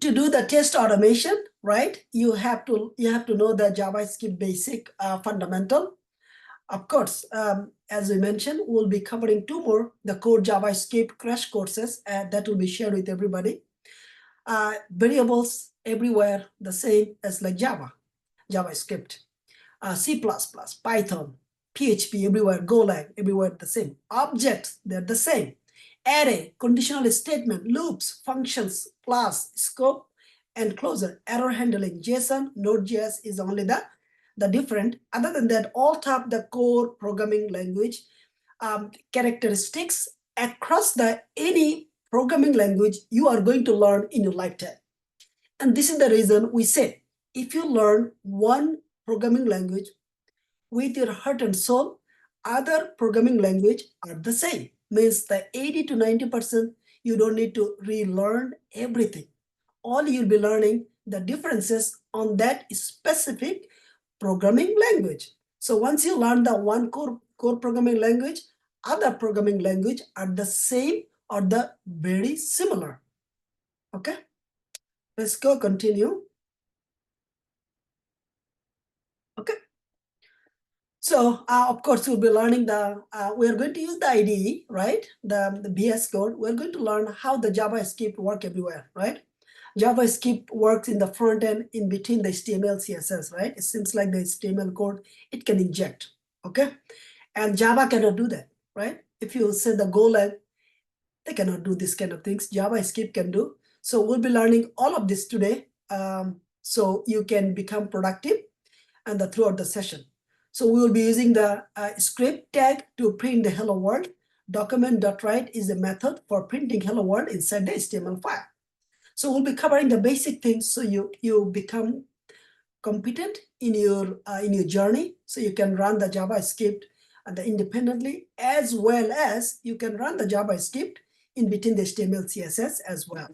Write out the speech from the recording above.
to do the test automation, right? You have to know the JavaScript basic fundamental. Of course, as we mentioned, we'll be covering 2 more, the core JavaScript crash courses that will be shared with everybody. Variables everywhere the same as like JavaScript, C++, Python, PHP everywhere, Golang everywhere the same. Objects, they're the same. Array, conditional statement, loops, functions, class, scope, and closure. Error handling, JSON, Node.js is only the different. Other than that, all type the core programming language characteristics across the any programming language you are going to learn in your lifetime. And this is the reason we say, if you learn one programming language with your heart and soul, other programming language are the same. Means the 80 to 90%, you don't need to relearn everything. All you'll be learning the differences on that specific programming language. So once you learn the one core programming language, other programming language are the same or the very similar. Okay, let's go continue. Okay. So of course, we'll be learning we're going to use the IDE, right? The BS code. We're going to learn how the JavaScript work everywhere, right? JavaScript works in the front end in between the HTML, CSS, right? It seems like the HTML code, it can inject, okay? And Java cannot do that, right? If you say the Golang, they cannot do this kind of things. JavaScript can do. So we'll be learning all of this today, so you can become productive and throughout the session. So we will be using the script tag to print the hello world. Document.write is the method for printing hello world inside the HTML file. So we'll be covering the basic things so you become competent in your journey, so you can run the JavaScript independently, as well as you can run the JavaScript in between the HTML, CSS as well.